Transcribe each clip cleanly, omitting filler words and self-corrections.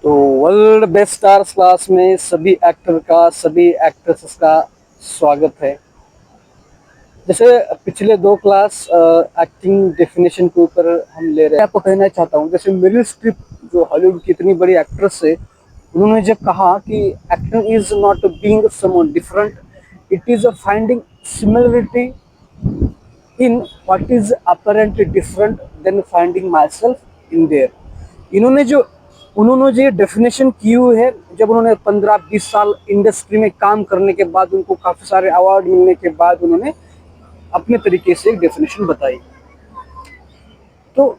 तो world best stars class में सभी एक्टर का सभी एक्ट्रेसेस का स्वागत है। जैसे पिछले दो क्लास एक्टिंग डेफिनेशन के ऊपर हम ले रहे हैं। आपको कहना चाहता हूँ, जैसे मेरिल स्ट्रिप जो हॉलीवुड की इतनी बड़ी एक्ट्रेस है, उन्होंने जब कहा कि acting is not being someone different, it is a finding similarity in what is apparently different then finding myself in there. इन्होंने जो उन्होंने जो डेफिनेशन की हुई है, जब उन्होंने 15-20 साल इंडस्ट्री में काम करने के बाद, उनको काफ़ी सारे अवार्ड मिलने के बाद उन्होंने अपने तरीके से एक डेफिनेशन बताई। तो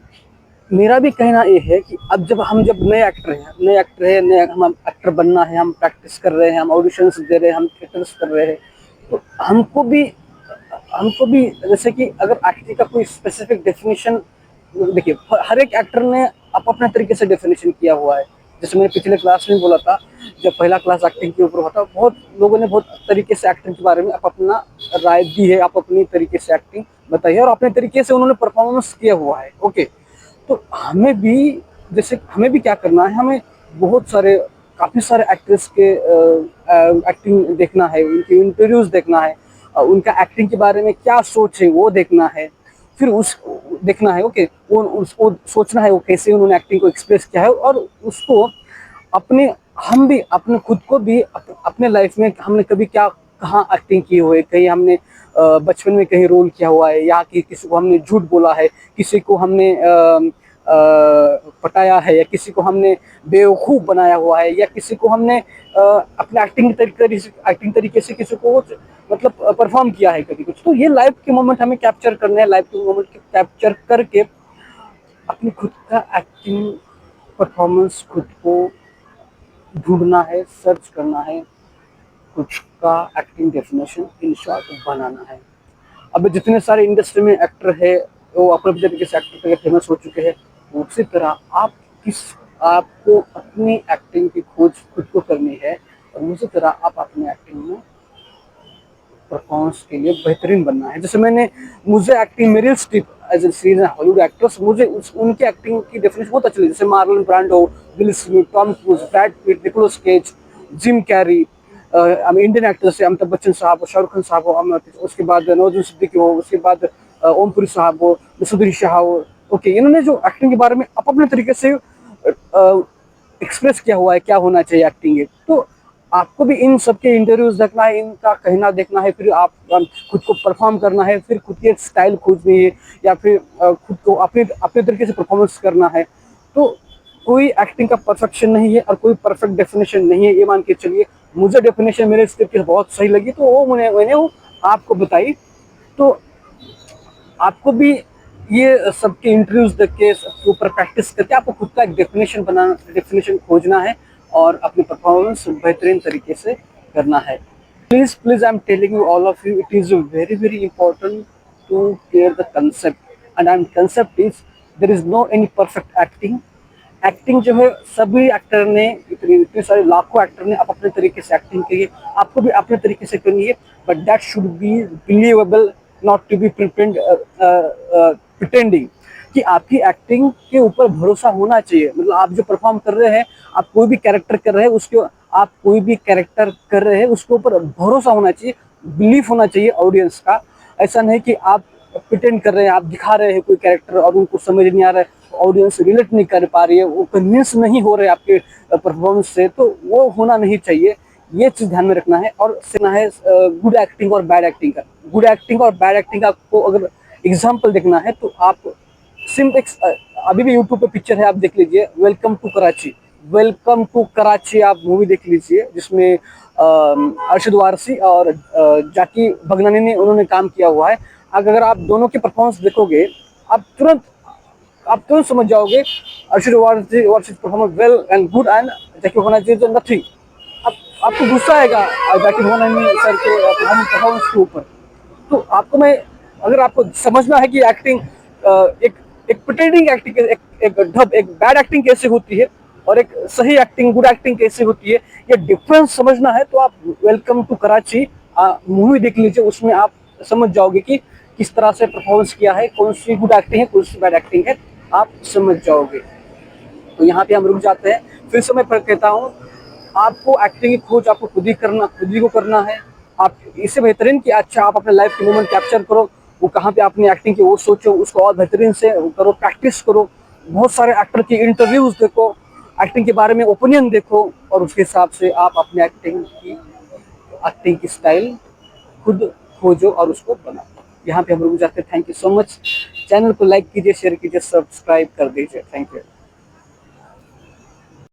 मेरा भी कहना ये है कि अब जब नए हम एक्टर बनना है, हम प्रैक्टिस कर रहे हैं, हम ऑडिशंस दे रहे हैं, हम थिएटर्स कर रहे हैं, तो हमको भी जैसे कि अगर एक्टिंग का कोई स्पेसिफिक डेफिनेशन, देखिए हर एक एक्टर ने अपने तरीके से डेफिनेशन किया हुआ है। जैसे मैंने पिछले क्लास में बोला था, जब पहला क्लास एक्टिंग के ऊपर होता, बहुत लोगों ने बहुत तरीके से एक्टिंग के बारे में अपना राय दी है, आप अपनी तरीके से एक्टिंग बताई है और अपने तरीके से उन्होंने परफॉर्मेंस किया हुआ है। ओके, तो हमें भी क्या करना है, हमें बहुत सारे काफ़ी सारे एक्ट्रेस के एक्टिंग देखना है, उनके इंटरव्यूज देखना है, उनका एक्टिंग के बारे में क्या सोच है वो देखना है, फिर उस देखना है। ओके, वो सोचना है वो कैसे उन्होंने एक्टिंग को एक्सप्रेस किया है, और उसको अपने हम भी अपने खुद को भी अपने लाइफ में हमने कभी क्या कहाँ एक्टिंग की हुई है, कहीं हमने बचपन में कहीं रोल किया हुआ है, या कि किसी को हमने झूठ बोला है, किसी को हमने पटाया है, या किसी को हमने बेवकूफ़ बनाया हुआ है, या किसी को हमने अपने एक्टिंग तरीके से किसी को मतलब परफॉर्म किया है कभी कुछ। तो ये लाइव के मोमेंट हमें कैप्चर करने हैं, लाइव के मोमेंट कैप्चर करके अपनी खुद का एक्टिंग परफॉर्मेंस खुद को ढूंढना है, सर्च करना है, खुद का एक्टिंग डेफिनेशन इन शॉर्ट बनाना है। अब जितने सारे इंडस्ट्री में एक्टर है, वो अपने अपने तरीके से एक्टर तरीके फेमस हो चुके हैं, उसी तरह आपको अपनी एक्टिंग की खोज खुद को करनी है, और उसी तरह आप अपनी एक्टिंग में परफॉर्मेंस के लिए बेहतरीन बनना है। जैसे मुझे acting Meryl Streep as a sees Hollywood actress, मुझे उनकी एक्टिंग की डेफिनेशन बहुत अच्छी लगी। जैसे Marlon Brando, Will Smith, Tom Cruise, Brad Pitt, Nicolas Cage, Jim Carrey, Indian actors है अमिताभ बच्चन साहब हो, शाहरुख खान साहब हो, उसके बाद नवाजुद्दीन सिद्दीकी हो, उसके बाद ओम पुरी साहब हो, नसीरुद्दीन शाह हो। ओके, इन्होंने जो एक्टिंग के बारे में अपने तरीके से एक्सप्रेस किया हुआ है क्या होना चाहिए एक्टिंग है, तो आपको भी इन सबके इंटरव्यूज देखना है, इनका कहना देखना है, फिर आप खुद को परफॉर्म करना है, फिर खुद की एक स्टाइल खोजनी है, या फिर खुद को अपने अपने तरीके से परफॉर्मेंस करना है। तो कोई एक्टिंग का परफेक्शन नहीं है और कोई परफेक्ट डेफिनेशन नहीं है, ये मान के चलिए। मुझे डेफिनेशन मेरे स्क्रिप्ट की बहुत सही लगी, तो वो मैंने वो आपको बताई। तो आपको भी ये सबके इंटरव्यूज देख के सबके ऊपर प्रैक्टिस करके आपको खुद का एक डेफिनेशन खोजना है और अपनी परफॉर्मेंस बेहतरीन तरीके से करना है। Please I am telling you all of you, it is very important to clear the concept, and concept is there is no any perfect acting. Acting जो है सभी एक्टर ने, इतने सारे लाखों एक्टर ने अपने तरीके से एक्टिंग की है, आपको भी अपने तरीके से करनी है, but that should be believable, not to be pretending. कि आपकी एक्टिंग के ऊपर भरोसा होना चाहिए, मतलब आप जो परफॉर्म कर रहे हैं, आप कोई भी कैरेक्टर कर रहे हैं, उसके ऊपर भरोसा होना चाहिए, बिलीफ होना चाहिए ऑडियंस का। ऐसा नहीं कि आप प्रिटेंड कर रहे हैं, आप दिखा रहे हैं कोई कैरेक्टर और उनको समझ नहीं आ रहा है, ऑडियंस रिलेट नहीं कर पा रही है, वो कन्विंस नहीं हो रहे आपके परफॉर्मेंस से, तो वो होना नहीं चाहिए। ये चीज़ ध्यान में रखना है। और सीखना है गुड एक्टिंग और बैड एक्टिंग का। गुड एक्टिंग और बैड एक्टिंग का आपको अगर एग्जाम्पल देखना है, तो आप अभी भी यूट्यूब पे पिक्चर है, आप देख लीजिए, welcome to Karachi. Welcome to Karachi आप मूवी देख लीजिए, जिसमें अरशद वारसी और जाकी भगनानी ने उन्होंने काम किया हुआ है। अगर आप दोनों के परफॉर्मेंस देखोगे, आप तुरंत समझ जाओगे Arshad Warsi performance well and good, and जाकी भगनानी इज नथिंग। आपको गुस्सा आएगा जाकी भगनानी सर के परफॉर्मेंस के ऊपर। तो अगर आपको समझना है कि एक्टिंग एक एक प्रिटेंडिंग एक्टिंग, एक बैड एक्टिंग कैसे होती है और एक सही एक्टिंग, गुड एक्टिंग कैसे होती है, ये डिफरेंस समझना है, तो आप वेलकम टू कराची मूवी देख लीजिए। उसमें आप समझ जाओगे कि किस तरह से परफॉर्मेंस किया है, कौन सी गुड एक्टिंग है, कौन सी बैड एक्टिंग है, आप समझ जाओगे। तो यहाँ पे हम रुक जाते हैं। फिर से मैं कहता हूँ, आपको एक्टिंग की खोज आपको खुद ही को करना है। आप इससे बेहतरीन कि अच्छा आप अपने लाइफ के मोमेंट कैप्चर करो, वो कहाँ पे आपने एक्टिंग की वो सोचो, उसको और बेहतरीन से करो, प्रैक्टिस करो, बहुत सारे एक्टर की इंटरव्यूज देखो, एक्टिंग के बारे में ओपिनियन देखो, और उसके हिसाब से आप अपने एक्टिंग की स्टाइल खुद खोजो और उसको बनाओ। यहाँ पे हम रुक जाते हैं। Thank you so much. Channel को लाइक कीजिए, शेयर कीजिए, सब्सक्राइब कर दीजिए। Thank you.